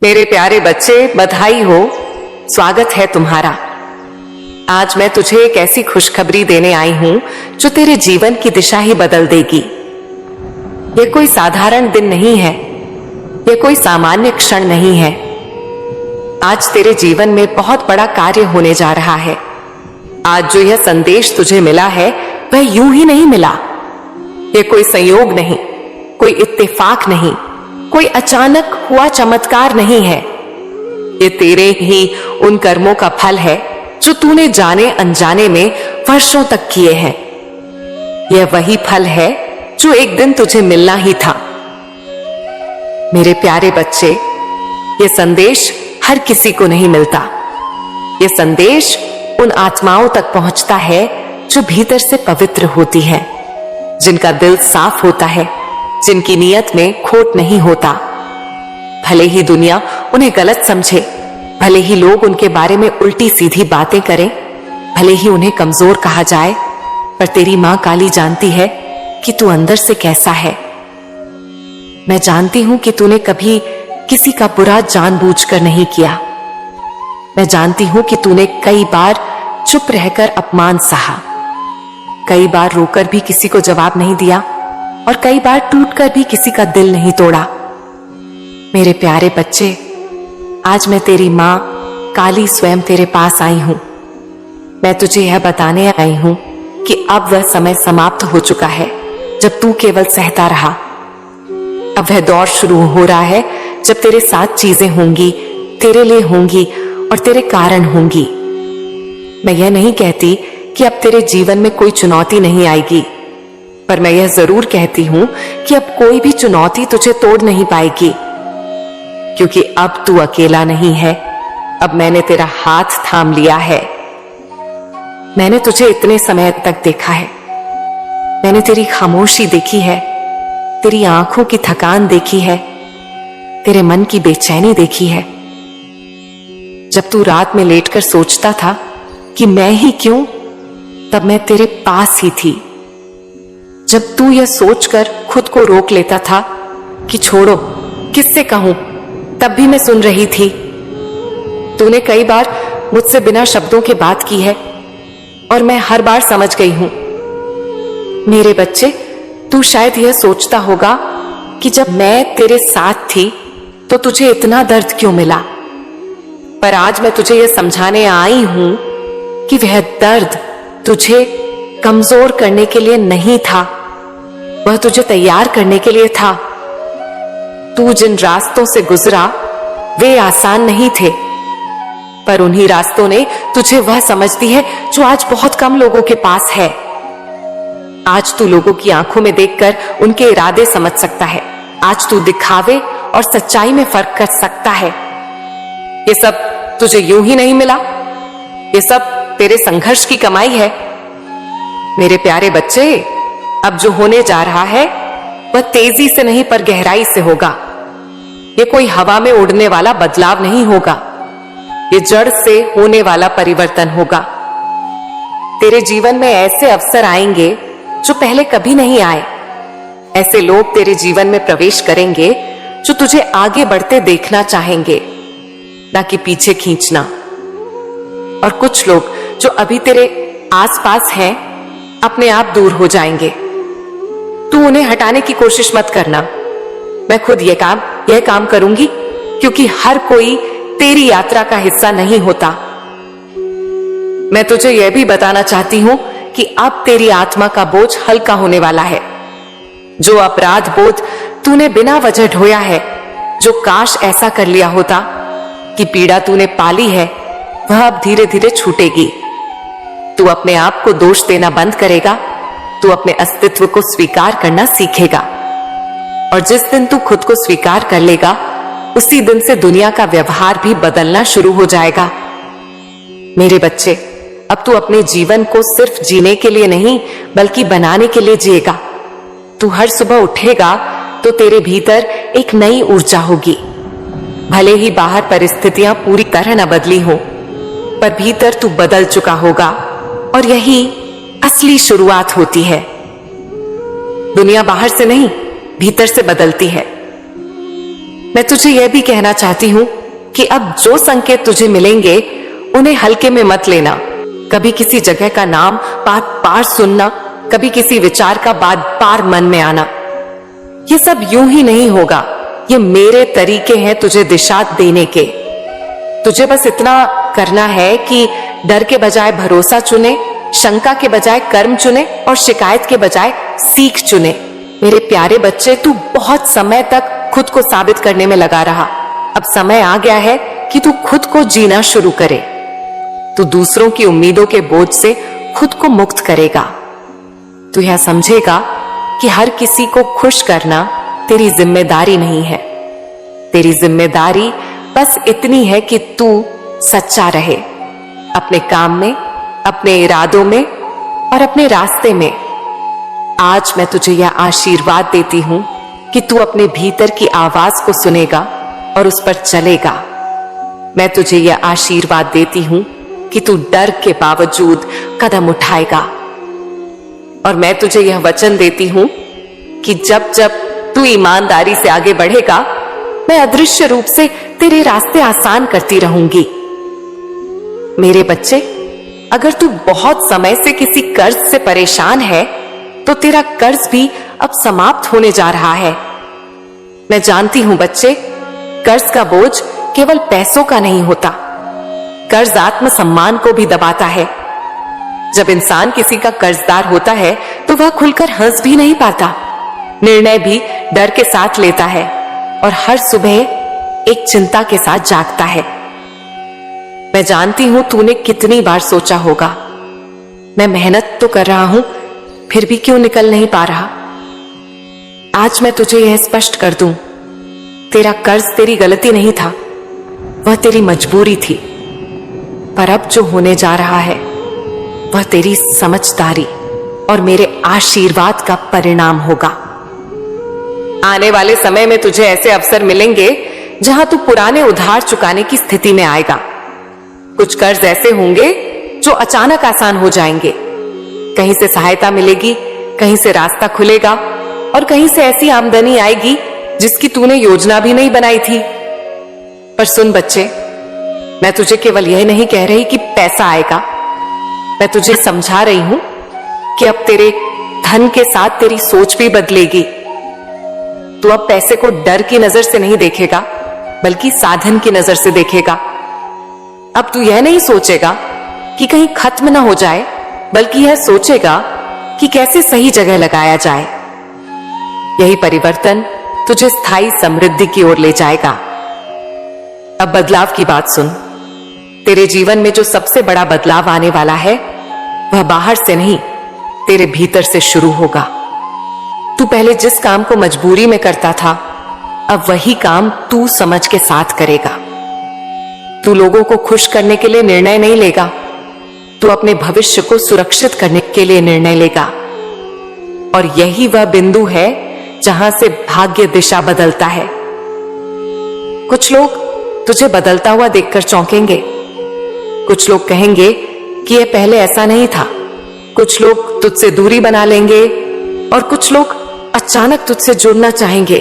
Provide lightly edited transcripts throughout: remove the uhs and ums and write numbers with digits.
मेरे प्यारे बच्चे, बधाई हो। स्वागत है तुम्हारा। आज मैं तुझे एक ऐसी खुशखबरी देने आई हूं जो तेरे जीवन की दिशा ही बदल देगी। यह कोई साधारण दिन नहीं है, यह कोई सामान्य क्षण नहीं है। आज तेरे जीवन में बहुत बड़ा कार्य होने जा रहा है। आज जो यह संदेश तुझे मिला है वह यूं ही नहीं मिला। यह कोई संयोग नहीं, कोई इत्तेफाक नहीं, कोई अचानक हुआ चमत्कार नहीं है। ये तेरे ही उन कर्मों का फल है जो तूने जाने अनजाने में वर्षों तक किए हैं। यह वही फल है जो एक दिन तुझे मिलना ही था। मेरे प्यारे बच्चे, यह संदेश हर किसी को नहीं मिलता। यह संदेश उन आत्माओं तक पहुंचता है जो भीतर से पवित्र होती है, जिनका दिल साफ होता है, जिनकी नीयत में खोट नहीं होता। भले ही दुनिया उन्हें गलत समझे, भले ही लोग उनके बारे में उल्टी सीधी बातें करें, भले ही उन्हें कमजोर कहा जाए, पर तेरी मां काली जानती है कि तू अंदर से कैसा है। मैं जानती हूं कि तूने कभी किसी का बुरा जानबूझकर नहीं किया। मैं जानती हूं कि तूने कई बार चुप रहकर अपमान सहा, कई बार रोकर भी किसी को जवाब नहीं दिया और कई बार टूटकर भी किसी का दिल नहीं तोड़ा। मेरे प्यारे बच्चे, आज मैं तेरी मां काली स्वयं तेरे पास आई हूं। मैं तुझे यह बताने आई हूं कि अब वह समय समाप्त हो चुका है जब तू केवल सहता रहा। अब वह दौर शुरू हो रहा है जब तेरे साथ चीजें होंगी, तेरे लिए होंगी और तेरे कारण होंगी। मैं यह नहीं कहती कि अब तेरे जीवन में कोई चुनौती नहीं आएगी, पर मैं यह जरूर कहती हूं कि अब कोई भी चुनौती तुझे तोड़ नहीं पाएगी, क्योंकि अब तू अकेला नहीं है। अब मैंने तेरा हाथ थाम लिया है। मैंने तुझे इतने समय तक देखा है। मैंने तेरी खामोशी देखी है, तेरी आंखों की थकान देखी है, तेरे मन की बेचैनी देखी है। जब तू रात में लेटकर सोचता था कि मैं ही क्यों, तब मैं तेरे पास ही थी। जब तू यह सोचकर खुद को रोक लेता था कि छोड़ो, किससे कहूं, तब भी मैं सुन रही थी। तूने कई बार मुझसे बिना शब्दों के बात की है और मैं हर बार समझ गई हूं। मेरे बच्चे, तू शायद यह सोचता होगा कि जब मैं तेरे साथ थी तो तुझे इतना दर्द क्यों मिला, पर आज मैं तुझे यह समझाने आई हूं कि वह दर्द तुझे कमजोर करने के लिए नहीं था, वह तुझे तैयार करने के लिए था। तू जिन रास्तों से गुजरा वे आसान नहीं थे, पर उन्हीं रास्तों ने तुझे वह समझ दी है जो आज बहुत कम लोगों के पास है। आज तू लोगों की आंखों में देखकर उनके इरादे समझ सकता है। आज तू दिखावे और सच्चाई में फर्क कर सकता है। ये सब तुझे यूं ही नहीं मिला, ये सब तेरे संघर्ष की कमाई है। मेरे प्यारे बच्चे, अब जो होने जा रहा है वह तेजी से नहीं पर गहराई से होगा। ये कोई हवा में उड़ने वाला बदलाव नहीं होगा, ये जड़ से होने वाला परिवर्तन होगा। तेरे जीवन में ऐसे अवसर आएंगे जो पहले कभी नहीं आए। ऐसे लोग तेरे जीवन में प्रवेश करेंगे जो तुझे आगे बढ़ते देखना चाहेंगे, ना कि पीछे खींचना। और कुछ लोग जो अभी तेरे आसपास हैं अपने आप दूर हो जाएंगे। तू उन्हें हटाने की कोशिश मत करना। मैं खुद यह काम करूंगी, क्योंकि हर कोई तेरी यात्रा का हिस्सा नहीं होता। मैं तुझे यह भी बताना चाहती हूं कि अब तेरी आत्मा का बोझ हल्का होने वाला है। जो अपराध बोध तूने बिना वजह ढोया है, जो काश ऐसा कर लिया होता कि पीड़ा तूने पाली है, वह अब धीरे धीरे छूटेगी। तू अपने आप को दोष देना बंद करेगा, तू अपने अस्तित्व को स्वीकार करना सीखेगा। और जिस दिन तू खुद को स्वीकार कर लेगा, उसी दिन से दुनिया का व्यवहार भी बदलना शुरू हो जाएगा। मेरे बच्चे, अब तू अपने जीवन को सिर्फ जीने के लिए नहीं बल्कि बनाने के लिए जिएगा। तू हर सुबह उठेगा तो तेरे भीतर एक नई ऊर्जा होगी। भले ही बाहर परिस्थितियां पूरी तरह न बदली हो, पर भीतर तू बदल चुका होगा, और यही असली शुरुआत होती है। दुनिया बाहर से नहीं, भीतर से बदलती है। मैं तुझे यह भी कहना चाहती हूं कि अब जो संकेत तुझे मिलेंगे उन्हें हल्के में मत लेना। कभी किसी जगह का नाम बार बार सुनना, कभी किसी विचार का बार बार मन में आना, ये सब यूं ही नहीं होगा। ये मेरे तरीके हैं तुझे दिशा देने के। तुझे बस इतना करना है कि डर के बजाय भरोसा चुने, शंका के बजाय कर्म चुने और शिकायत के बजाय सीख चुने। मेरे प्यारे बच्चे, तू बहुत समय तक खुद को साबित करने में लगा रहा। अब समय आ गया है कि तू खुद को जीना शुरू करे। तू दूसरों की उम्मीदों के बोझ से खुद को मुक्त करेगा। तू यह समझेगा कि हर किसी को खुश करना तेरी जिम्मेदारी नहीं है। तेरी जिम्मेदारी बस इतनी है कि तू सच्चा रहे अपने काम में, अपने इरादों में और अपने रास्ते में। आज मैं तुझे यह आशीर्वाद देती हूं कि तू अपने भीतर की आवाज को सुनेगा और उस पर चलेगा। मैं तुझे यह आशीर्वाद देती हूं कि तू डर के बावजूद कदम उठाएगा। और मैं तुझे यह वचन देती हूं कि जब जब तू ईमानदारी से आगे बढ़ेगा, मैं अदृश्य रूप से तेरे रास्ते आसान करती रहूंगी। मेरे बच्चे, अगर तू बहुत समय से किसी कर्ज से परेशान है तो तेरा कर्ज भी अब समाप्त होने जा रहा है। मैं जानती हूं बच्चे, कर्ज का बोझ केवल पैसों का नहीं होता, कर्ज आत्मसम्मान को भी दबाता है। जब इंसान किसी का कर्जदार होता है तो वह खुलकर हंस भी नहीं पाता, निर्णय भी डर के साथ लेता है और हर सुबह एक चिंता के साथ जागता है। मैं जानती हूं तूने कितनी बार सोचा होगा, मैं मेहनत तो कर रहा हूं फिर भी क्यों निकल नहीं पा रहा। आज मैं तुझे यह स्पष्ट कर दूं, तेरा कर्ज तेरी गलती नहीं था, वह तेरी मजबूरी थी। पर अब जो होने जा रहा है वह तेरी समझदारी और मेरे आशीर्वाद का परिणाम होगा। आने वाले समय में तुझे ऐसे अवसर मिलेंगे जहां तू पुराने उधार चुकाने की स्थिति में आएगा। कुछ कर्ज ऐसे होंगे जो अचानक आसान हो जाएंगे। कहीं से सहायता मिलेगी, कहीं से रास्ता खुलेगा और कहीं से ऐसी आमदनी आएगी जिसकी तूने योजना भी नहीं बनाई थी। पर सुन बच्चे, मैं तुझे केवल यह नहीं कह रही कि पैसा आएगा, मैं तुझे समझा रही हूं कि अब तेरे धन के साथ तेरी सोच भी बदलेगी। तू अब पैसे को डर की नजर से नहीं देखेगा बल्कि साधन की नजर से देखेगा। अब तू यह नहीं सोचेगा कि कहीं खत्म ना हो जाए, बल्कि यह सोचेगा कि कैसे सही जगह लगाया जाए। यही परिवर्तन तुझे स्थायी समृद्धि की ओर ले जाएगा। अब बदलाव की बात सुन। तेरे जीवन में जो सबसे बड़ा बदलाव आने वाला है वह बाहर से नहीं, तेरे भीतर से शुरू होगा। तू पहले जिस काम को मजबूरी में करता था, अब वही काम तू समझ के साथ करेगा। तू लोगों को खुश करने के लिए निर्णय नहीं लेगा, तू अपने भविष्य को सुरक्षित करने के लिए निर्णय लेगा। और यही वह बिंदु है जहां से भाग्य दिशा बदलता है। कुछ लोग तुझे बदलता हुआ देखकर चौंकेंगे, कुछ लोग कहेंगे कि यह पहले ऐसा नहीं था, कुछ लोग तुझसे दूरी बना लेंगे और कुछ लोग अचानक तुझसे जुड़ना चाहेंगे।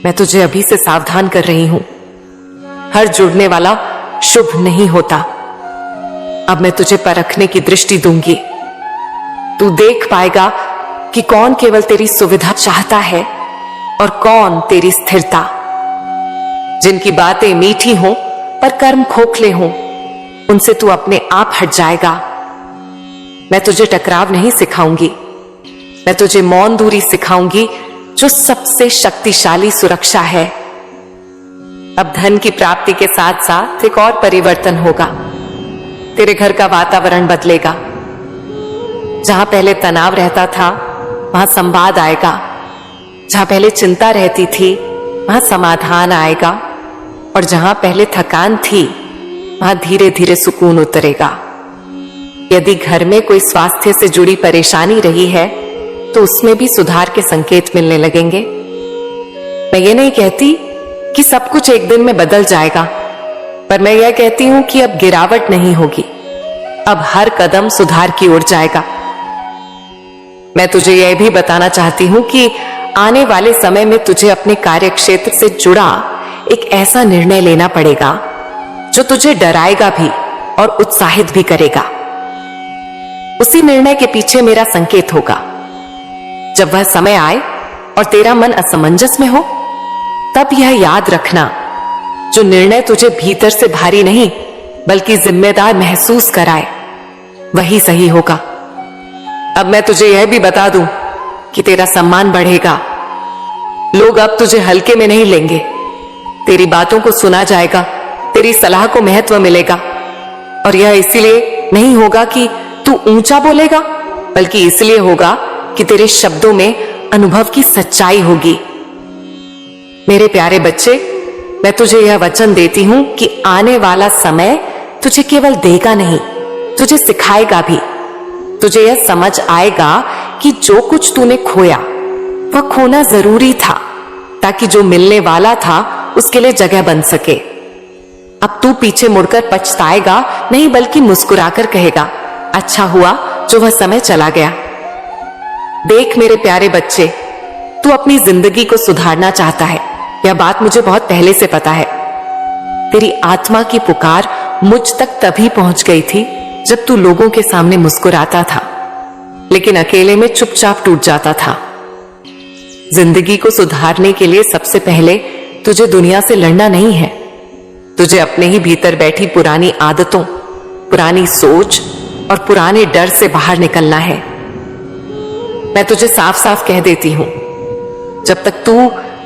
मैं तुझे अभी से सावधान कर रही हूं, हर जुड़ने वाला शुभ नहीं होता। अब मैं तुझे परखने की दृष्टि दूंगी। तू देख पाएगा कि कौन केवल तेरी सुविधा चाहता है और कौन तेरी स्थिरता। जिनकी बातें मीठी हों पर कर्म खोखले हों, उनसे तू अपने आप हट जाएगा। मैं तुझे टकराव नहीं सिखाऊंगी, मैं तुझे मौन दूरी सिखाऊंगी, जो सबसे शक्तिशाली सुरक्षा है। अब धन की प्राप्ति के साथ साथ एक और परिवर्तन होगा। तेरे घर का वातावरण बदलेगा। जहां पहले तनाव रहता था वहां संवाद आएगा, जहां पहले चिंता रहती थी वहां समाधान आएगा और जहां पहले थकान थी वहां धीरे धीरे सुकून उतरेगा। यदि घर में कोई स्वास्थ्य से जुड़ी परेशानी रही है तो उसमें भी सुधार के संकेत मिलने लगेंगे। मैं ये नहीं कहती कि सब कुछ एक दिन में बदल जाएगा, पर मैं यह कहती हूं कि अब गिरावट नहीं होगी, अब हर कदम सुधार की ओर जाएगा। मैं तुझे यह भी बताना चाहती हूं कि आने वाले समय में तुझे अपने कार्य क्षेत्र से जुड़ा एक ऐसा निर्णय लेना पड़ेगा जो तुझे डराएगा भी और उत्साहित भी करेगा। उसी निर्णय के पीछे मेरा संकेत होगा। जब वह समय आए और तेरा मन असमंजस में हो, तब यह याद रखना, जो निर्णय तुझे भीतर से भारी नहीं बल्कि जिम्मेदार महसूस कराए, वही सही होगा। अब मैं तुझे यह भी बता दूं कि तेरा सम्मान बढ़ेगा। लोग अब तुझे हल्के में नहीं लेंगे। तेरी बातों को सुना जाएगा, तेरी सलाह को महत्व मिलेगा। और यह इसलिए नहीं होगा कि तू ऊंचा बोलेगा, बल्कि इसलिए होगा कि तेरे शब्दों में अनुभव की सच्चाई होगी। मेरे प्यारे बच्चे, मैं तुझे यह वचन देती हूं कि आने वाला समय तुझे केवल देगा नहीं, तुझे सिखाएगा भी। तुझे यह समझ आएगा कि जो कुछ तूने खोया वह खोना जरूरी था, ताकि जो मिलने वाला था उसके लिए जगह बन सके। अब तू पीछे मुड़कर पछताएगा नहीं, बल्कि मुस्कुराकर कहेगा, अच्छा हुआ जो वह समय चला गया। देख मेरे प्यारे बच्चे, तू अपनी जिंदगी को सुधारना चाहता है, यह बात मुझे बहुत पहले से पता है। तेरी आत्मा की पुकार मुझ तक तभी पहुंच गई थी जब तू लोगों के सामने मुस्कुराता था, लेकिन अकेले में चुपचाप टूट जाता था। जिंदगी को सुधारने के लिए सबसे पहले तुझे दुनिया से लड़ना नहीं है, तुझे अपने ही भीतर बैठी पुरानी आदतों, पुरानी सोच और पुराने डर से बाहर निकलना है। मैं तुझे साफ साफ कह देती हूं, जब तक तू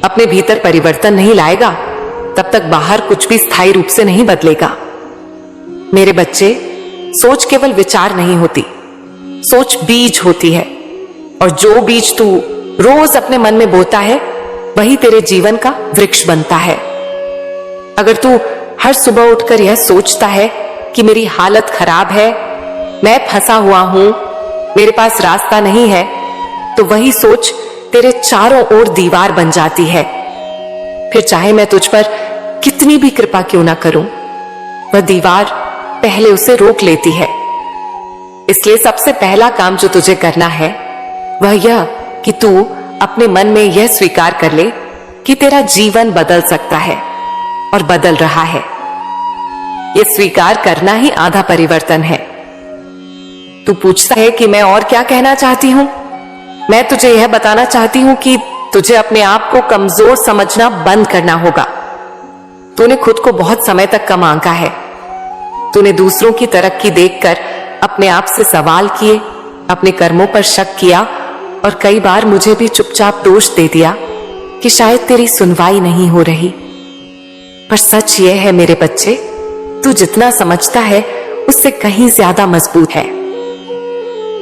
अपने भीतर परिवर्तन नहीं लाएगा, तब तक बाहर कुछ भी स्थायी रूप से नहीं बदलेगा। मेरे बच्चे, सोच केवल विचार नहीं होती, सोच बीज होती है। और जो बीज तू रोज अपने मन में बोता है, वही तेरे जीवन का वृक्ष बनता है। अगर तू हर सुबह उठकर यह सोचता है कि मेरी हालत खराब है, मैं फंसा हुआ हूं, मेरे पास रास्ता नहीं है, तो वही सोच तेरे चारों ओर दीवार बन जाती है। फिर चाहे मैं तुझ पर कितनी भी कृपा क्यों ना करूं, वह दीवार पहले उसे रोक लेती है। इसलिए सबसे पहला काम जो तुझे करना है वह यह कि तू अपने मन में यह स्वीकार कर ले कि तेरा जीवन बदल सकता है और बदल रहा है। यह स्वीकार करना ही आधा परिवर्तन है। तू पूछता है कि मैं और क्या कहना चाहती हूं? मैं तुझे यह बताना चाहती हूं कि तुझे अपने आप को कमजोर समझना बंद करना होगा। तूने खुद को बहुत समय तक कम आंका है। तूने दूसरों की तरक्की देखकर अपने आप से सवाल किए, अपने कर्मों पर शक किया और कई बार मुझे भी चुपचाप दोष दे दिया कि शायद तेरी सुनवाई नहीं हो रही। पर सच यह है मेरे बच्चे, तू जितना समझता है उससे कहीं ज्यादा मजबूत है।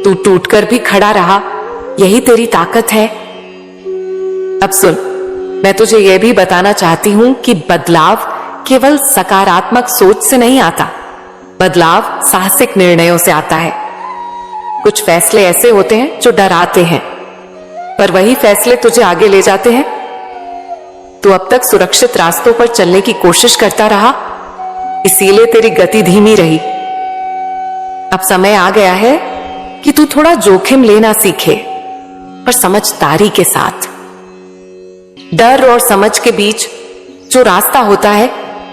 तू टूटकर भी खड़ा रहा, यही तेरी ताकत है। अब सुन, मैं तुझे यह भी बताना चाहती हूं कि बदलाव केवल सकारात्मक सोच से नहीं आता, बदलाव साहसिक निर्णयों से आता है। कुछ फैसले ऐसे होते हैं जो डराते हैं, पर वही फैसले तुझे आगे ले जाते हैं। तू अब तक सुरक्षित रास्तों पर चलने की कोशिश करता रहा, इसीलिए तेरी गति धीमी रही। अब समय आ गया है कि तू थोड़ा जोखिम लेना सीखे, पर समझदारी के साथ। डर और समझ के बीच जो रास्ता होता है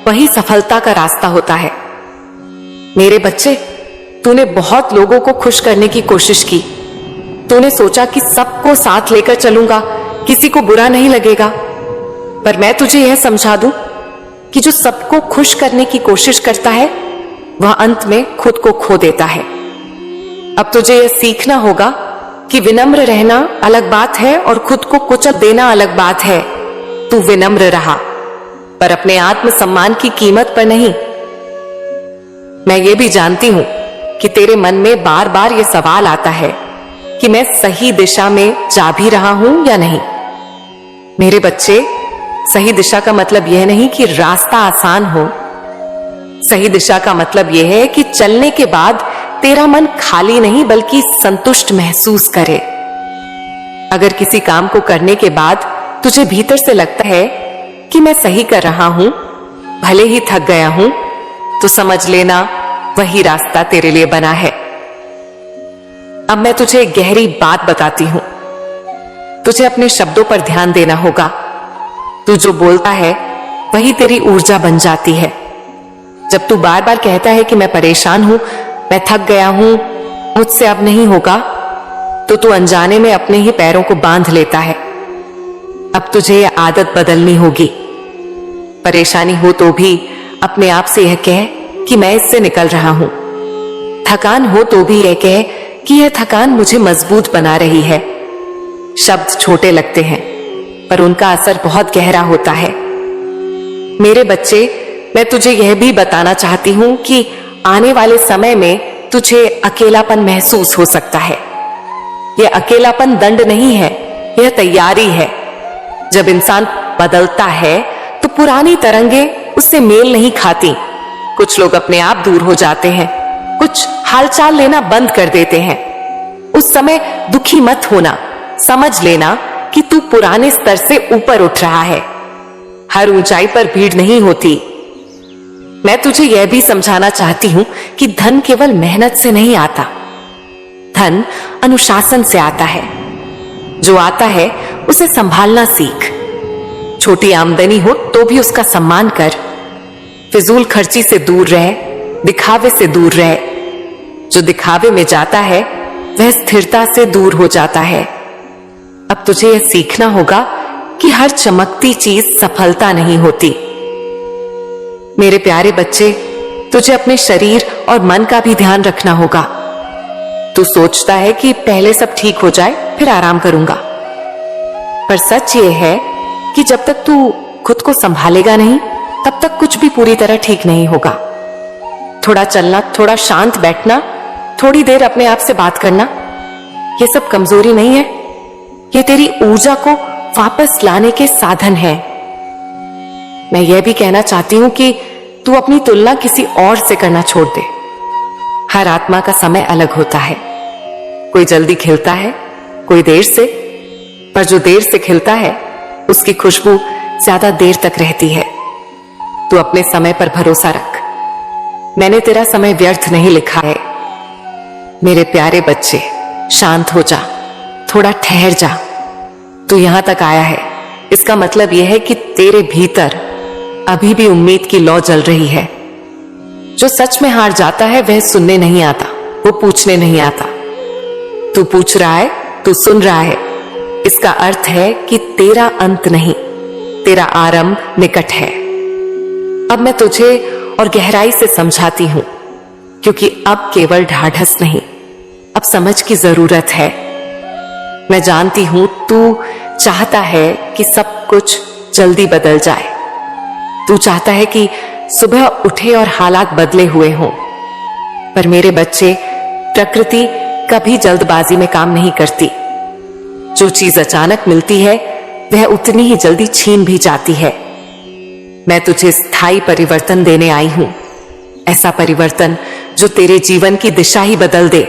वही सफलता का रास्ता होता है। मेरे बच्चे, तूने बहुत लोगों को खुश करने की कोशिश की। तूने सोचा कि सबको साथ लेकर चलूंगा, किसी को बुरा नहीं लगेगा। पर मैं तुझे यह समझा दूं कि जो सबको खुश करने की कोशिश करता है वह अंत में खुद को खो देता है। अब तुझे यह सीखना होगा कि विनम्र रहना अलग बात है और खुद को कुचल देना अलग बात है। तू विनम्र रहा, पर अपने आत्मसम्मान की कीमत पर नहीं। मैं ये भी जानती हूं कि तेरे मन में बार बार यह सवाल आता है कि मैं सही दिशा में जा भी रहा हूं या नहीं। मेरे बच्चे, सही दिशा का मतलब यह नहीं कि रास्ता आसान हो। सही दिशा का मतलब यह है कि चलने के बाद तेरा मन खाली नहीं बल्कि संतुष्ट महसूस करे। अगर किसी काम को करने के बाद तुझे भीतर से लगता है कि मैं सही कर रहा हूं, भले ही थक गया हूं, तो समझ लेना वही रास्ता तेरे लिए बना है। अब मैं तुझे एक गहरी बात बताती हूं। तुझे अपने शब्दों पर ध्यान देना होगा। तू जो बोलता है वही तेरी ऊर्जा बन जाती है। जब तू बार बार कहता है कि मैं परेशान हूं, मैं थक गया हूं, मुझसे अब नहीं होगा, तो तू अनजाने में अपने ही पैरों को बांध लेता है। अब तुझे यह आदत बदलनी होगी। परेशानी हो तो भी अपने आप से यह कह कि मैं इससे निकल रहा हूं। थकान हो तो भी यह कह कि यह थकान मुझे मजबूत बना रही है। शब्द छोटे लगते हैं पर उनका असर बहुत गहरा होता है। मेरे बच्चे, मैं तुझे यह भी बताना चाहती हूं कि आने वाले समय में तुझे अकेलापन महसूस हो सकता है। यह अकेलापन दंड नहीं है, यह तैयारी है। जब इंसान बदलता है तो पुरानी तरंगे उससे मेल नहीं खाती। कुछ लोग अपने आप दूर हो जाते हैं, कुछ हालचाल लेना बंद कर देते हैं। उस समय दुखी मत होना, समझ लेना कि तू पुराने स्तर से ऊपर उठ रहा है। हर ऊंचाई पर भीड़ नहीं होती। मैं तुझे यह भी समझाना चाहती हूं कि धन केवल मेहनत से नहीं आता, धन अनुशासन से आता है। जो आता है उसे संभालना सीख। छोटी आमदनी हो तो भी उसका सम्मान कर। फिजूल खर्ची से दूर रह, दिखावे से दूर रह। जो दिखावे में जाता है वह स्थिरता से दूर हो जाता है। अब तुझे यह सीखना होगा कि हर चमकती चीज सफलता नहीं होती। मेरे प्यारे बच्चे, तुझे अपने शरीर और मन का भी ध्यान रखना होगा। तू सोचता है कि पहले सब ठीक हो जाए फिर आराम करूंगा, पर सच ये है कि जब तक तू खुद को संभालेगा नहीं तब तक कुछ भी पूरी तरह ठीक नहीं होगा। थोड़ा चलना, थोड़ा शांत बैठना, थोड़ी देर अपने आप से बात करना, ये सब कमजोरी नहीं है, ये तेरी ऊर्जा को वापस लाने के साधन है। मैं यह भी कहना चाहती हूं कि तू अपनी तुलना किसी और से करना छोड़ दे। हर आत्मा का समय अलग होता है। कोई जल्दी खिलता है, कोई देर से, पर जो देर से खिलता है उसकी खुशबू ज्यादा देर तक रहती है। तू अपने समय पर भरोसा रख। मैंने तेरा समय व्यर्थ नहीं लिखा है। मेरे प्यारे बच्चे, शांत हो जा, थोड़ा ठहर जा। तू यहां तक आया है, इसका मतलब यह है कि तेरे भीतर अभी भी उम्मीद की लौ जल रही है। जो सच में हार जाता है वह सुनने नहीं आता, वो पूछने नहीं आता। तू पूछ रहा है, तू सुन रहा है, इसका अर्थ है कि तेरा अंत नहीं, तेरा आरंभ निकट है। अब मैं तुझे और गहराई से समझाती हूं, क्योंकि अब केवल ढाढ़स नहीं, अब समझ की जरूरत है। मैं जानती हूं तू चाहता है कि सब कुछ जल्दी बदल जाए। तू चाहता है कि सुबह उठे और हालात बदले हुए हों, पर मेरे बच्चे, प्रकृति कभी जल्दबाजी में काम नहीं करती। जो चीज अचानक मिलती है वह उतनी ही जल्दी छीन भी जाती है। मैं तुझे स्थायी परिवर्तन देने आई हूं, ऐसा परिवर्तन जो तेरे जीवन की दिशा ही बदल दे।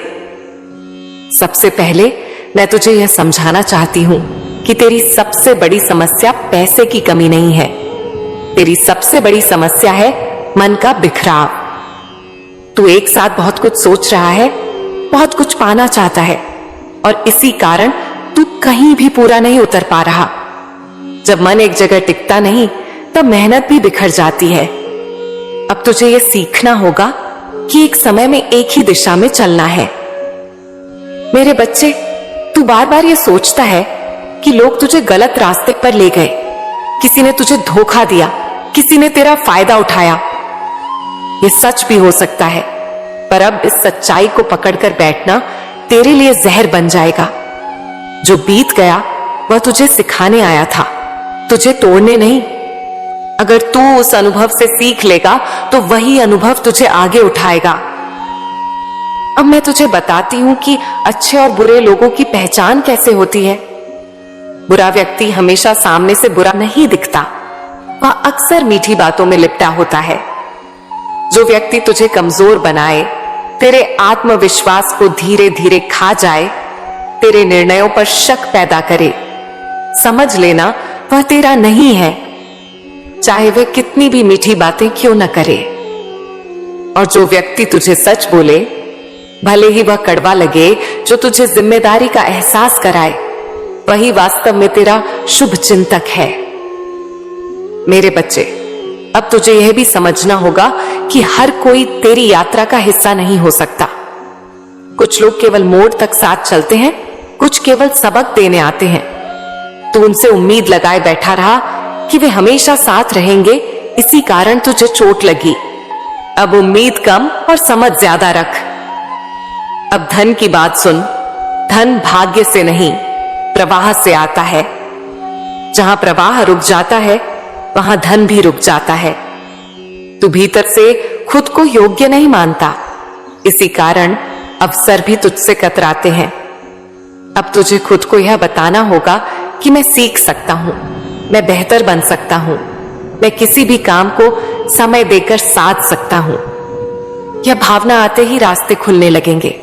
सबसे पहले मैं तुझे यह समझाना चाहती हूं कि तेरी सबसे बड़ी समस्या पैसे की कमी नहीं है। तेरी सबसे बड़ी समस्या है मन का बिखराव। तू एक साथ बहुत कुछ सोच रहा है, बहुत कुछ पाना चाहता है, और इसी कारण तू कहीं भी पूरा नहीं उतर पा रहा। जब मन एक जगह टिकता नहीं तब मेहनत भी बिखर जाती है। अब तुझे यह सीखना होगा कि एक समय में एक ही दिशा में चलना है। मेरे बच्चे, तू बार बार ये सोचता है कि लोग तुझे गलत रास्ते पर ले गए, किसी ने तुझे धोखा दिया, किसी ने तेरा फायदा उठाया। ये सच भी हो सकता है, पर अब इस सच्चाई को पकड़कर बैठना तेरे लिए जहर बन जाएगा। जो बीत गया वह तुझे सिखाने आया था, तुझे तोड़ने नहीं। अगर तू उस अनुभव से सीख लेगा तो वही अनुभव तुझे आगे उठाएगा। अब मैं तुझे बताती हूं कि अच्छे और बुरे लोगों की पहचान कैसे होती है। बुरा व्यक्ति हमेशा सामने से बुरा नहीं दिखता, वह अक्सर मीठी बातों में लिपटा होता है। जो व्यक्ति तुझे कमजोर बनाए, तेरे आत्मविश्वास को धीरे धीरे खा जाए, तेरे निर्णयों पर शक पैदा करे, समझ लेना वह तेरा नहीं है, चाहे वह कितनी भी मीठी बातें क्यों न करे। और जो व्यक्ति तुझे सच बोले, भले ही वह कड़वा लगे, जो तुझे जिम्मेदारी का एहसास कराए, वही वास्तव में तेरा शुभ चिंतक है। मेरे बच्चे, अब तुझे यह भी समझना होगा कि हर कोई तेरी यात्रा का हिस्सा नहीं हो सकता। कुछ लोग केवल मोड़ तक साथ चलते हैं, कुछ केवल सबक देने आते हैं। तू उनसे उम्मीद लगाए बैठा रहा कि वे हमेशा साथ रहेंगे, इसी कारण तुझे चोट लगी। अब उम्मीद कम और समझ ज्यादा रख। अब धन की बात सुन। धन भाग्य से नहीं, प्रवाह से आता है। जहां प्रवाह रुक जाता है, वहां धन भी रुक जाता है। तू भीतर से खुद को योग्य नहीं मानता, इसी कारण अवसर भी तुझसे कतराते हैं। अब तुझे खुद को यह बताना होगा कि मैं सीख सकता हूं, मैं बेहतर बन सकता हूं, मैं किसी भी काम को समय देकर साध सकता हूं। यह भावना आते ही रास्ते खुलने लगेंगे।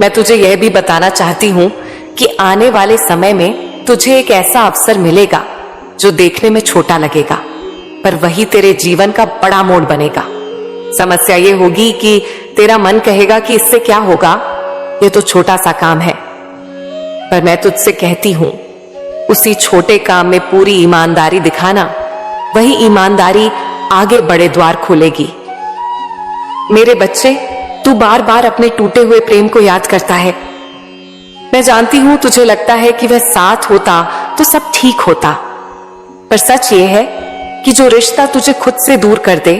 मैं तुझे यह भी बताना चाहती हूं कि आने वाले समय में तुझे एक ऐसा अवसर मिलेगा जो देखने में छोटा लगेगा, पर वही तेरे जीवन का बड़ा मोड़ बनेगा। समस्या यह होगी कि तेरा मन कहेगा कि इससे क्या होगा, यह तो छोटा सा काम है। पर मैं तुझसे कहती हूं, उसी छोटे काम में पूरी ईमानदारी दिखाना, वही ईमानदारी आगे बड़े द्वार खोलेगी। मेरे बच्चे, तू बार बार अपने टूटे हुए प्रेम को याद करता है। मैं जानती हूं तुझे लगता है कि वह साथ होता तो सब ठीक होता, पर सच ये है कि जो रिश्ता तुझे खुद से दूर कर दे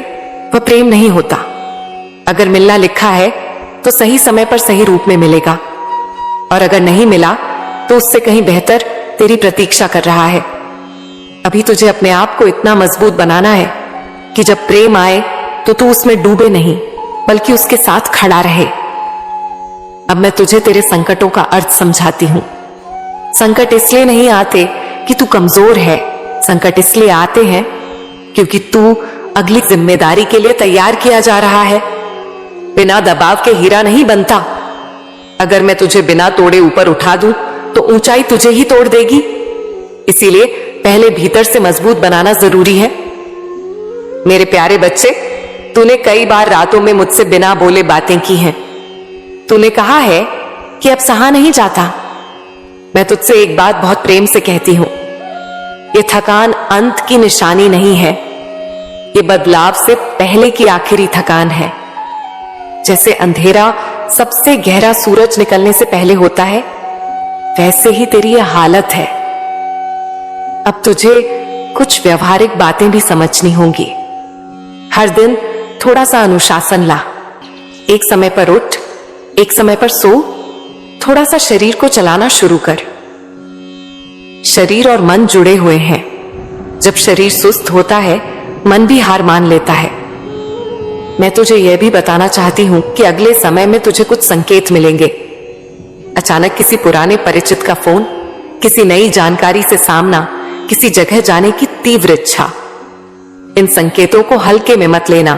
वह प्रेम नहीं होता। अगर मिलना लिखा है तो सही समय पर सही रूप में मिलेगा, और अगर नहीं मिला तो उससे कहीं बेहतर तेरी प्रतीक्षा कर रहा है। अभी तुझे अपने आप को इतना मजबूत बनाना है कि जब प्रेम आए तो तू उसमें डूबे नहीं, बल्कि उसके साथ खड़ा रहे। अब मैं तुझे तेरे संकटों का अर्थ समझाती हूं। संकट इसलिए नहीं आते कि तू कमजोर है, संकट इसलिए आते हैं क्योंकि तू अगली जिम्मेदारी के लिए तैयार किया जा रहा है। बिना दबाव के हीरा नहीं बनता। अगर मैं तुझे बिना तोड़े ऊपर उठा दूं तो ऊंचाई तुझे ही तोड़ देगी। इसीलिए पहले भीतर से मजबूत बनाना जरूरी है। मेरे प्यारे बच्चे, तूने कई बार रातों में मुझसे बिना बोले बातें की हैं। तूने कहा है कि अब सहा नहीं जाता। मैं तुझसे एक बात बहुत प्रेम से कहती हूं, ये थकान अंत की निशानी नहीं है, ये बदलाव से पहले की आखिरी थकान है। जैसे अंधेरा सबसे गहरा सूरज निकलने से पहले होता है, वैसे ही तेरी यह हालत है। अब तुझे कुछ व्यवहारिक बातें भी समझनी होंगी। हर दिन थोड़ा सा अनुशासन ला। एक समय पर उठ, एक समय पर सो, थोड़ा सा शरीर को चलाना शुरू कर। शरीर और मन जुड़े हुए हैं। जब शरीर सुस्त होता है, मन भी हार मान लेता है। मैं तुझे यह भी बताना चाहती हूं कि अगले समय में तुझे कुछ संकेत मिलेंगे। अचानक किसी पुराने परिचित का फोन, किसी नई जानकारी से सामना, किसी जगह जाने की तीव्र इच्छा। इन संकेतों को हल्के में मत लेना,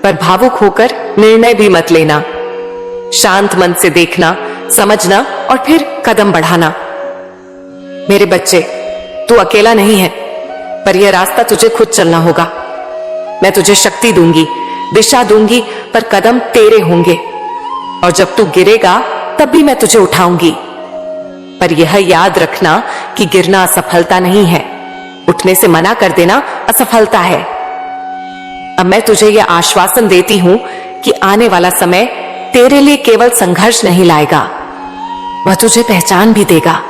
पर भावुक होकर निर्णय भी मत लेना। शांत मन से देखना, समझना और फिर कदम बढ़ाना। मेरे बच्चे, तू अकेला नहीं है, पर यह रास्ता तुझे खुद चलना होगा। मैं तुझे शक्ति दूंगी, दिशा दूंगी, पर कदम तेरे होंगे। और जब तू गिरेगा तब भी मैं तुझे उठाऊंगी। पर यह याद रखना कि गिरना असफलता नहीं है, उठने से मना कर देना असफलता है। अब मैं तुझे यह आश्वासन देती हूं कि आने वाला समय तेरे लिए केवल संघर्ष नहीं लाएगा, वह तुझे पहचान भी देगा।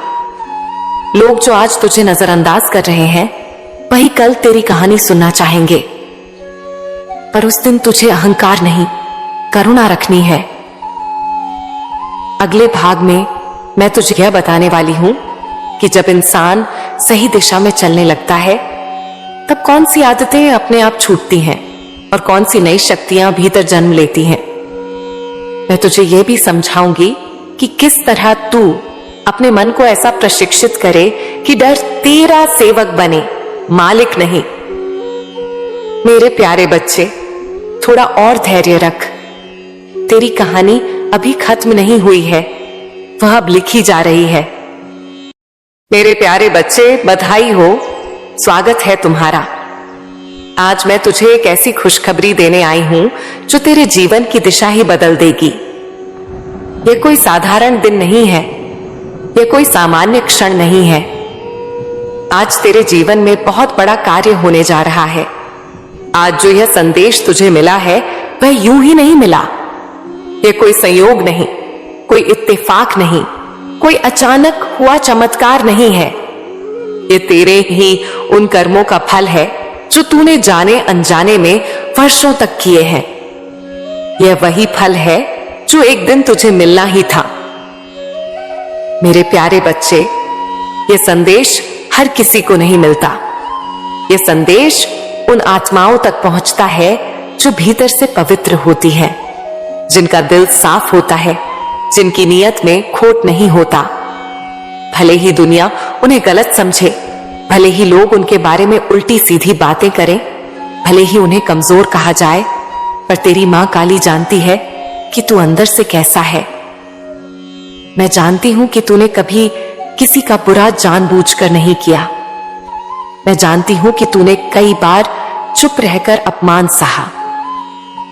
लोग जो आज तुझे नजरअंदाज कर रहे हैं, वही कल तेरी कहानी सुनना चाहेंगे। पर उस दिन तुझे अहंकार नहीं, करुणा रखनी है। अगले भाग में मैं तुझे यह बताने वाली हूं कि जब इंसान सही दिशा में चलने लगता है, तब कौन सी आदतें अपने आप छूटती हैं और कौन सी नई शक्तियां भीतर जन्म लेती हैं। मैं तुझे यह भी समझाऊंगी कि किस तरह तू अपने मन को ऐसा प्रशिक्षित करे कि डर तेरा सेवक बने, मालिक नहीं। मेरे प्यारे बच्चे, थोड़ा और धैर्य रख। तेरी कहानी अभी खत्म नहीं हुई है, वह अब लिखी जा रही है। मेरे प्यारे बच्चे, बधाई हो, स्वागत है तुम्हारा। आज मैं तुझे एक ऐसी खुशखबरी देने आई हूं जो तेरे जीवन की दिशा ही बदल देगी। यह कोई साधारण दिन नहीं है, यह कोई सामान्य क्षण नहीं है। आज तेरे जीवन में बहुत बड़ा कार्य होने जा रहा है। आज जो यह संदेश तुझे मिला है वह यूं ही नहीं मिला। यह कोई संयोग नहीं, कोई इत्तेफाक नहीं, कोई अचानक हुआ चमत्कार नहीं है। ये तेरे ही उन कर्मों का फल है जो तूने जाने अनजाने में वर्षों तक किए हैं। यह वही फल है जो एक दिन तुझे मिलना ही था। मेरे प्यारे बच्चे, यह संदेश हर किसी को नहीं मिलता। यह संदेश उन आत्माओं तक पहुंचता है जो भीतर से पवित्र होती है, जिनका दिल साफ होता है, जिनकी नीयत में खोट नहीं होता। भले ही दुनिया उन्हें गलत समझे, भले ही लोग उनके बारे में उल्टी सीधी बातें करें, भले ही उन्हें कमजोर कहा जाए, पर तेरी मां काली जानती है कि तू अंदर से कैसा है। मैं जानती हूं कि तूने कभी किसी का बुरा जानबूझकर नहीं किया। मैं जानती हूं कि तूने कई बार चुप रहकर अपमान सहा,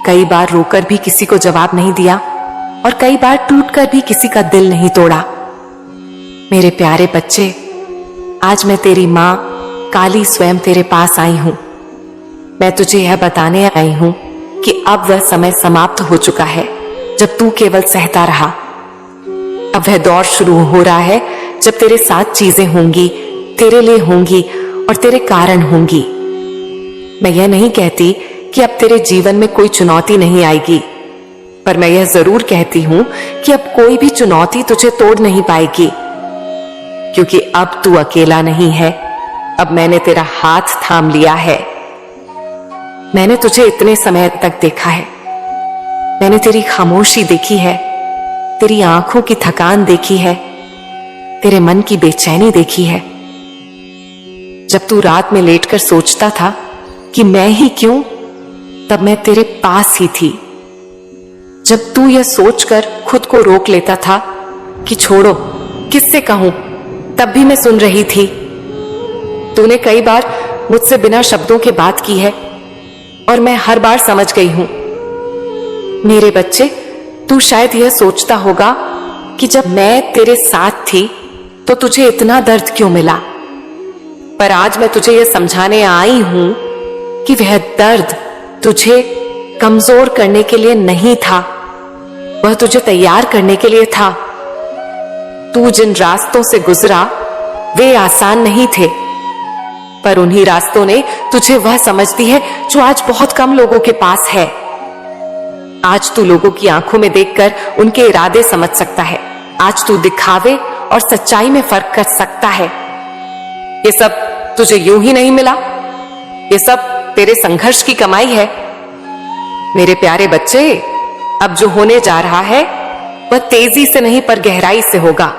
कई बार रोकर भी किसी को जवाब नहीं दिया और कई बार टूटकर भी किसी का दिल नहीं तोड़ा। मेरे प्यारे बच्चे, आज मैं तेरी मां काली स्वयं तेरे पास आई हूं। मैं तुझे यह बताने आई हूं कि अब वह समय समाप्त हो चुका है जब तू केवल सहता रहा। अब वह दौर शुरू हो रहा है जब तेरे साथ चीजें होंगी, तेरे लिए होंगी और तेरे कारण होंगी। मैं यह नहीं कहती कि अब तेरे जीवन में कोई चुनौती नहीं आएगी, पर मैं यह जरूर कहती हूं कि अब कोई भी चुनौती तुझे तोड़ नहीं पाएगी, क्योंकि अब तू अकेला नहीं है। अब मैंने तेरा हाथ थाम लिया है। मैंने तुझे इतने समय तक देखा है। मैंने तेरी खामोशी देखी है, तेरी आंखों की थकान देखी है, तेरे मन की बेचैनी देखी है। जब तू रात में लेटकर सोचता था कि मैं ही क्यों, तब मैं तेरे पास ही थी। जब तू यह सोचकर खुद को रोक लेता था कि छोड़ो, किससे कहूं, तब भी मैं सुन रही थी। तूने कई बार मुझसे बिना शब्दों के बात की है और मैं हर बार समझ गई हूं। मेरे बच्चे, तू शायद यह सोचता होगा कि जब मैं तेरे साथ थी तो तुझे इतना दर्द क्यों मिला, पर आज मैं तुझे यह समझाने आई हूं कि वह दर्द तुझे कमजोर करने के लिए नहीं था, वह तुझे तैयार करने के लिए था। तू जिन रास्तों से गुजरा वे आसान नहीं थे, पर उन्हीं रास्तों ने तुझे वह समझ दी है जो आज बहुत कम लोगों के पास है। आज तू लोगों की आंखों में देखकर उनके इरादे समझ सकता है। आज तू दिखावे और सच्चाई में फर्क कर सकता है। ये सब तुझे यूं ही नहीं मिला, ये सब तेरे संघर्ष की कमाई है। मेरे प्यारे बच्चे, अब जो होने जा रहा है वह तेजी से नहीं पर गहराई से होगा।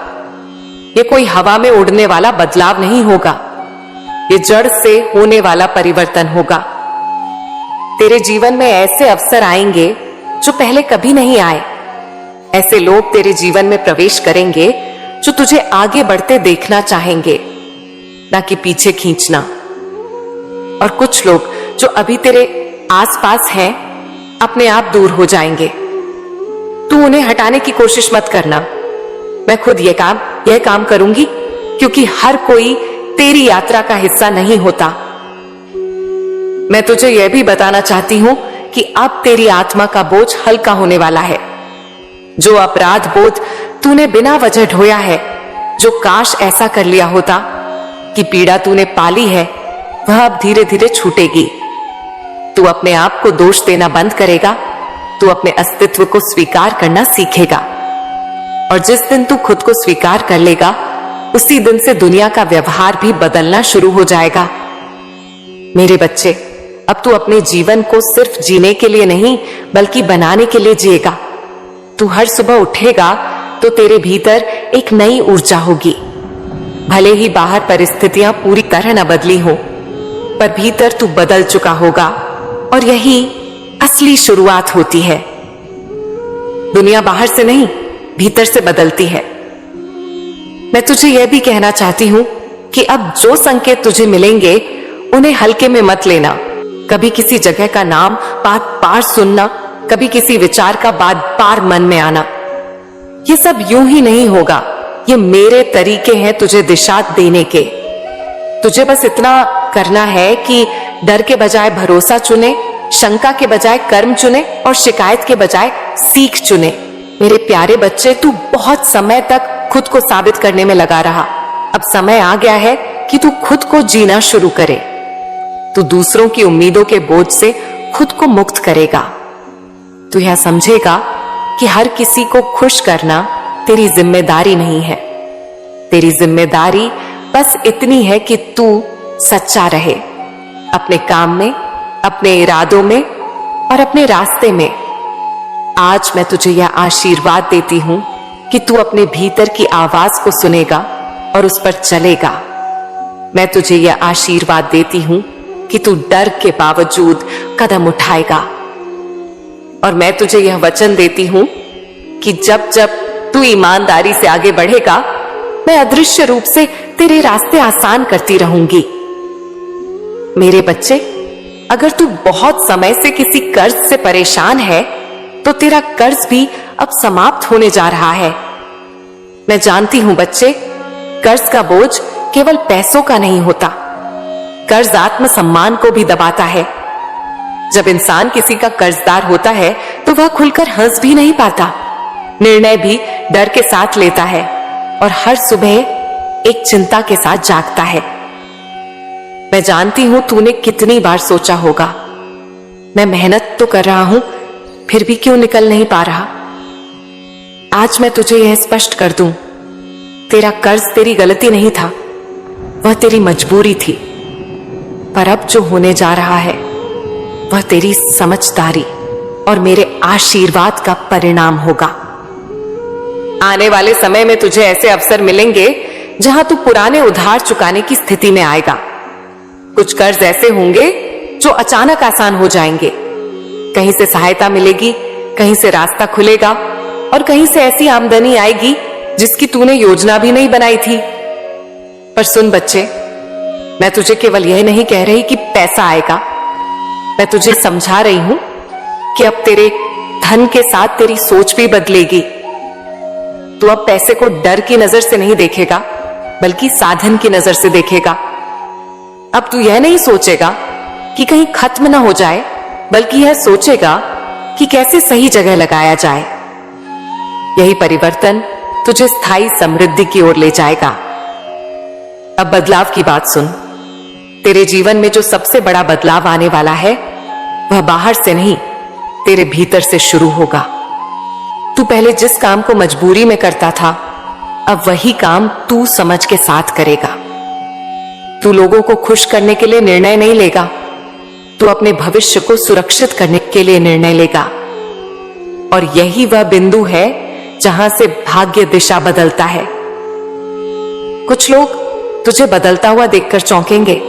ये कोई हवा में उड़ने वाला बदलाव नहीं होगा, ये जड़ से होने वाला परिवर्तन होगा। तेरे जीवन में ऐसे अवसर आएंगे जो पहले कभी नहीं आए। ऐसे लोग तेरे जीवन में प्रवेश करेंगे जो तुझे आगे बढ़ते देखना चाहेंगे, ना कि पीछे खींचना। और कुछ लोग जो अभी तेरे आसपास हैं अपने आप दूर हो जाएंगे। तू उन्हें हटाने की कोशिश मत करना। मैं खुद यह काम करूंगी, क्योंकि हर कोई तेरी यात्रा का हिस्सा नहीं होता। मैं तुझे यह भी बताना चाहती हूं कि अब तेरी आत्मा का बोझ हल्का होने वाला है। जो अपराध बोध तूने बिना वजह ढोया है, जो काश ऐसा कर लिया होता कि पीड़ा तूने पाली है, वह अब धीरे धीरे छूटेगी। तू अपने आप को दोष देना बंद करेगा, तू अपने अस्तित्व को स्वीकार करना सीखेगा। और जिस दिन तू खुद को स्वीकार कर लेगा, उसी दिन से दुनिया का व्यवहार भी बदलना शुरू हो जाएगा। मेरे बच्चे, अब तू अपने जीवन को सिर्फ जीने के लिए नहीं बल्कि बनाने के लिए जिएगा। तू हर सुबह उठेगा तो तेरे भीतर एक नई ऊर्जा होगी। भले ही बाहर परिस्थितियां पूरी तरह न बदली हो, पर भीतर तू बदल चुका होगा, और यही असली शुरुआत होती है। दुनिया बाहर से नहीं, भीतर से बदलती है। मैं तुझे यह भी कहना चाहती हूं कि अब जो संकेत तुझे मिलेंगे उन्हें हल्के में मत लेना। कभी किसी जगह का नाम बार बार सुनना, कभी किसी विचार का बार बार मन में आना, ये सब यूं ही नहीं होगा। ये मेरे तरीके हैं तुझे दिशा देने के। तुझे बस इतना करना है कि डर के बजाय भरोसा चुने, शंका के बजाय कर्म चुने और शिकायत के बजाय सीख चुने। मेरे प्यारे बच्चे, तू बहुत समय तक खुद को साबित करने में लगा रहा। अब समय आ गया है कि तू खुद को जीना शुरू करे। तू दूसरों की उम्मीदों के बोझ से खुद को मुक्त करेगा। तू यह समझेगा कि हर किसी को खुश करना तेरी जिम्मेदारी नहीं है। तेरी जिम्मेदारी बस इतनी है कि तू सच्चा रहे अपने काम में, अपने इरादों में और अपने रास्ते में। आज मैं तुझे यह आशीर्वाद देती हूं कि तू अपने भीतर की आवाज को सुनेगा और उस पर चलेगा। मैं तुझे यह आशीर्वाद देती हूं कि तू डर के बावजूद कदम उठाएगा। और मैं तुझे यह वचन देती हूं कि जब जब तू ईमानदारी से आगे बढ़ेगा, मैं अदृश्य रूप से तेरे रास्ते आसान करती रहूंगी। मेरे बच्चे, अगर तू बहुत समय से किसी कर्ज से परेशान है तो तेरा कर्ज भी अब समाप्त होने जा रहा है। मैं जानती हूं बच्चे, कर्ज का बोझ केवल पैसों का नहीं होता, कर्ज आत्मसम्मान को भी दबाता है। जब इंसान किसी का कर्जदार होता है तो वह खुलकर हंस भी नहीं पाता, निर्णय भी डर के साथ लेता है और हर सुबह एक चिंता के साथ जागता है। मैं जानती हूं तूने कितनी बार सोचा होगा, मैं मेहनत तो कर रहा हूं फिर भी क्यों निकल नहीं पा रहा। आज मैं तुझे यह स्पष्ट कर दूं, तेरा कर्ज तेरी गलती नहीं था, वह तेरी मजबूरी थी। पर अब जो होने जा रहा है वह तेरी समझदारी और मेरे आशीर्वाद का परिणाम होगा। आने वाले समय में तुझे ऐसे अवसर मिलेंगे जहां तू पुराने उधार चुकाने की स्थिति में आएगा। कुछ कर्ज ऐसे होंगे जो अचानक आसान हो जाएंगे। कहीं से सहायता मिलेगी, कहीं से रास्ता खुलेगा और कहीं से ऐसी आमदनी आएगी जिसकी तूने योजना भी नहीं बनाई थी। पर सुन बच्चे, मैं तुझे केवल यह नहीं कह रही कि पैसा आएगा, मैं तुझे समझा रही हूं कि अब तेरे धन के साथ तेरी सोच भी बदलेगी। तू अब पैसे को डर की नजर से नहीं देखेगा बल्कि साधन की नजर से देखेगा। अब तू यह नहीं सोचेगा कि कहीं खत्म ना हो जाए, बल्कि यह सोचेगा कि कैसे सही जगह लगाया जाए। यही परिवर्तन तुझे स्थायी समृद्धि की ओर ले जाएगा। अब बदलाव की बात सुन। तेरे जीवन में जो सबसे बड़ा बदलाव आने वाला है वह बाहर से नहीं, तेरे भीतर से शुरू होगा। तू पहले जिस काम को मजबूरी में करता था, अब वही काम तू समझ के साथ करेगा। तू लोगों को खुश करने के लिए निर्णय नहीं लेगा, तू अपने भविष्य को सुरक्षित करने के लिए निर्णय लेगा। और यही वह बिंदु है जहां से भाग्य दिशा बदलता है। कुछ लोग तुझे बदलता हुआ देखकर चौंकेंगे,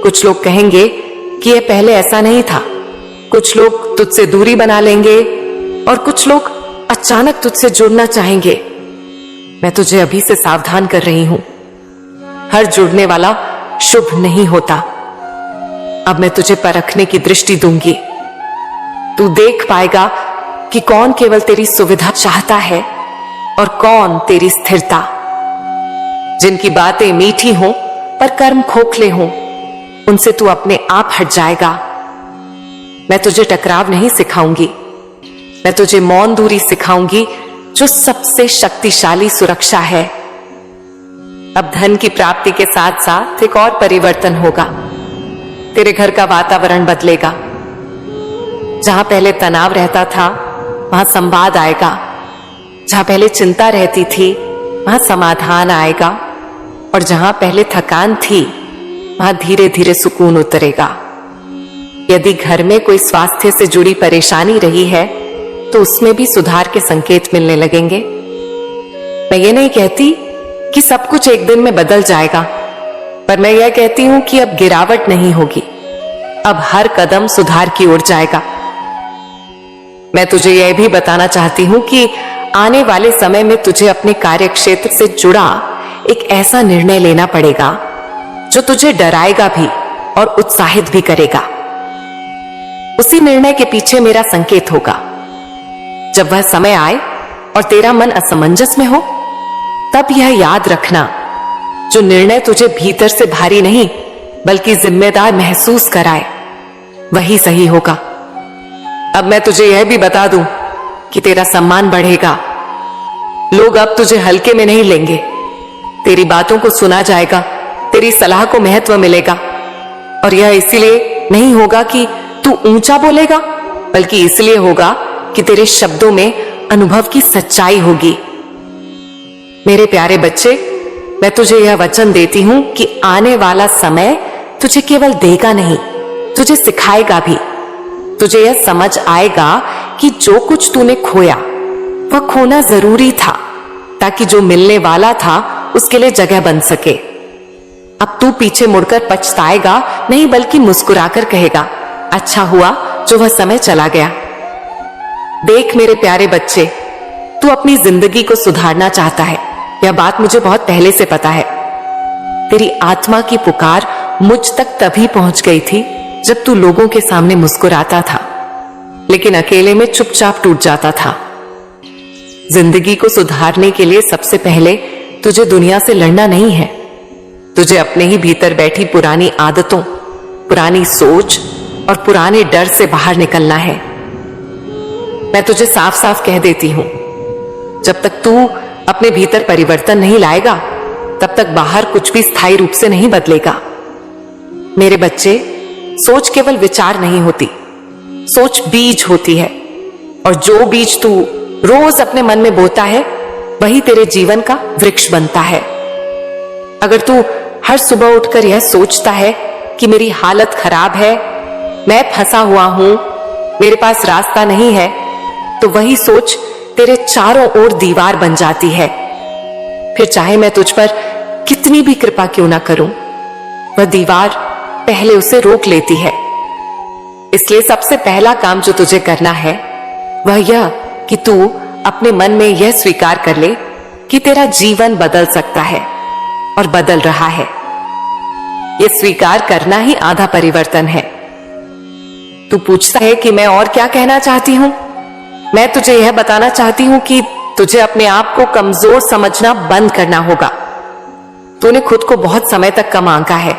कुछ लोग कहेंगे कि यह पहले ऐसा नहीं था, कुछ लोग तुझसे दूरी बना लेंगे और कुछ लोग अचानक तुझसे जुड़ना चाहेंगे। मैं तुझे अभी से सावधान कर रही हूं, हर जुड़ने वाला शुभ नहीं होता। अब मैं तुझे परखने की दृष्टि दूंगी। तू देख पाएगा कि कौन केवल तेरी सुविधा चाहता है और कौन तेरी स्थिरता। जिनकी बातें मीठी हों पर कर्म खोखले हों, उनसे तू अपने आप हट जाएगा। मैं तुझे टकराव नहीं सिखाऊंगी, मैं तुझे मौन दूरी सिखाऊंगी, जो सबसे शक्तिशाली सुरक्षा है। अब धन की प्राप्ति के साथ साथ एक और परिवर्तन होगा। तेरे घर का वातावरण बदलेगा। जहां पहले तनाव रहता था वहां संवाद आएगा, जहां पहले चिंता रहती थी वहां समाधान आएगा और जहां पहले थकान थी वहां धीरे धीरे सुकून उतरेगा। यदि घर में कोई स्वास्थ्य से जुड़ी परेशानी रही है तो उसमें भी सुधार के संकेत मिलने लगेंगे। मैं ये नहीं कहती कि सब कुछ एक दिन में बदल जाएगा, पर मैं यह कहती हूं कि अब गिरावट नहीं होगी, अब हर कदम सुधार की ओर जाएगा। मैं तुझे यह भी बताना चाहती हूं कि आने वाले समय में तुझे अपने कार्य क्षेत्र से जुड़ा एक ऐसा निर्णय लेना पड़ेगा जो तुझे डराएगा भी और उत्साहित भी करेगा। उसी निर्णय के पीछे मेरा संकेत होगा। जब वह समय आए और तेरा मन असमंजस में हो, तब यह याद रखना, जो निर्णय तुझे भीतर से भारी नहीं बल्कि जिम्मेदार महसूस कराए, वही सही होगा। अब मैं तुझे यह भी बता दूं कि तेरा सम्मान बढ़ेगा। लोग अब तुझे हल्के में नहीं लेंगे। तेरी बातों को सुना जाएगा, तेरी सलाह को महत्व मिलेगा। और यह इसीलिए नहीं होगा कि तू ऊंचा बोलेगा, बल्कि इसलिए होगा कि तेरे शब्दों में अनुभव की सच्चाई होगी। मेरे प्यारे बच्चे, मैं तुझे यह वचन देती हूं कि आने वाला समय तुझे केवल देगा नहीं, तुझे सिखाएगा भी। तुझे यह समझ आएगा कि जो कुछ तूने खोया वह खोना जरूरी था, ताकि जो मिलने वाला था उसके लिए जगह बन सके। अब तू पीछे मुड़कर पछताएगा नहीं, बल्कि मुस्कुराकर कहेगा, अच्छा हुआ जो वह समय चला गया। देख मेरे प्यारे बच्चे, तू अपनी जिंदगी को सुधारना चाहता है, यह बात मुझे बहुत पहले से पता है। तेरी आत्मा की पुकार मुझ तक तभी पहुंच गई थी जब तू लोगों के सामने मुस्कुराता था, लेकिन अकेले में चुपचाप टूट जाता था। जिंदगी को सुधारने के लिए सबसे पहले तुझे दुनिया से लड़ना नहीं है, तुझे अपने ही भीतर बैठी पुरानी आदतों, पुरानी सोच और पुराने डर से बाहर निकलना है। मैं तुझे साफ साफ कह देती हूं, जब तक तू अपने भीतर परिवर्तन नहीं लाएगा, तब तक बाहर कुछ भी स्थायी रूप से नहीं बदलेगा। मेरे बच्चे, सोच केवल विचार नहीं होती, सोच बीज होती है। और जो बीज तू रोज अपने मन में बोता है, वही तेरे जीवन का वृक्ष बनता है। अगर तू हर सुबह उठकर यह सोचता है कि मेरी हालत खराब है, मैं फंसा हुआ हूं, मेरे पास रास्ता नहीं है, तो वही सोच तेरे चारों ओर दीवार बन जाती है। फिर चाहे मैं तुझ पर कितनी भी कृपा क्यों ना करूं, वह दीवार पहले उसे रोक लेती है। इसलिए सबसे पहला काम जो तुझे करना है वह यह कि तू अपने मन में यह स्वीकार कर ले कि तेरा जीवन बदल सकता है और बदल रहा है। यह स्वीकार करना ही आधा परिवर्तन है। तू पूछता है कि मैं और क्या कहना चाहती हूं? मैं तुझे यह बताना चाहती हूं कि तुझे अपने आप को कमजोर समझना बंद करना होगा। तूने खुद को बहुत समय तक कम आंका है।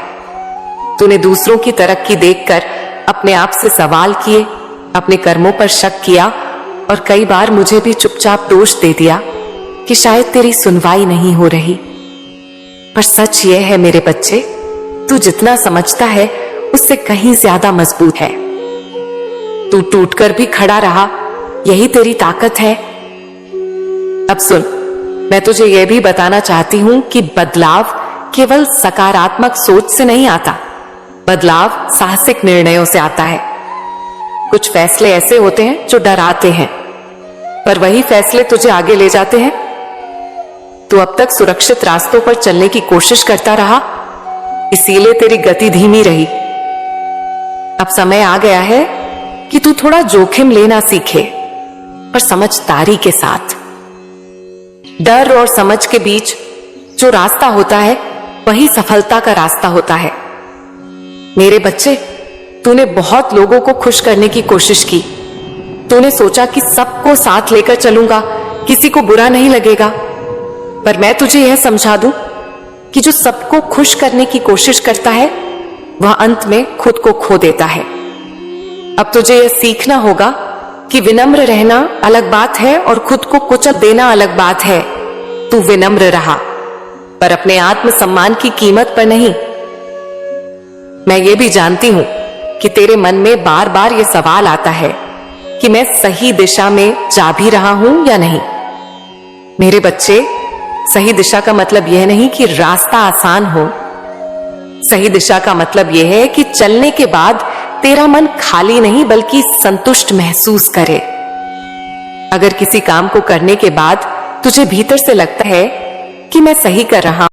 तूने दूसरों की तरक्की देखकर अपने आप से सवाल किए, अपने कर्मों पर शक किया और कई बार मुझे भी चुपचाप दोष दे दिया कि शायद तेरी सुनवाई नहीं हो रही। पर सच यह है मेरे बच्चे, तू जितना समझता है उससे कहीं ज्यादा मजबूत है। तू टूटकर भी खड़ा रहा, यही तेरी ताकत है। अब सुन, मैं तुझे यह भी बताना चाहती हूं कि बदलाव केवल सकारात्मक सोच से नहीं आता, बदलाव साहसिक निर्णयों से आता है। कुछ फैसले ऐसे होते हैं जो डराते हैं, पर वही फैसले तुझे आगे ले जाते हैं। तू अब तक सुरक्षित रास्तों पर चलने की कोशिश करता रहा, इसीलिए तेरी गति धीमी रही। अब समय आ गया है कि तू थोड़ा जोखिम लेना सीखे, पर समझदारी के साथ। डर और समझ के बीच जो रास्ता होता है वही सफलता का रास्ता होता है। मेरे बच्चे, तूने बहुत लोगों को खुश करने की कोशिश की। तूने सोचा कि सबको साथ लेकर चलूंगा, किसी को बुरा नहीं लगेगा। पर मैं तुझे यह समझा दूं कि जो सबको खुश करने की कोशिश करता है वह अंत में खुद को खो देता है। अब तुझे यह सीखना होगा कि विनम्र रहना अलग बात है और खुद को कुचल देना अलग बात है। तू विनम्र रहा, पर अपने आत्मसम्मान की कीमत पर नहीं। मैं ये भी जानती हूं कि तेरे मन में बार बार यह सवाल आता है कि मैं सही दिशा में जा भी रहा हूं या नहीं। मेरे बच्चे, सही दिशा का मतलब यह नहीं कि रास्ता आसान हो। सही दिशा का मतलब यह है कि चलने के बाद तेरा मन खाली नहीं बल्कि संतुष्ट महसूस करे। अगर किसी काम को करने के बाद तुझे भीतर से लगता है कि मैं सही कर रहा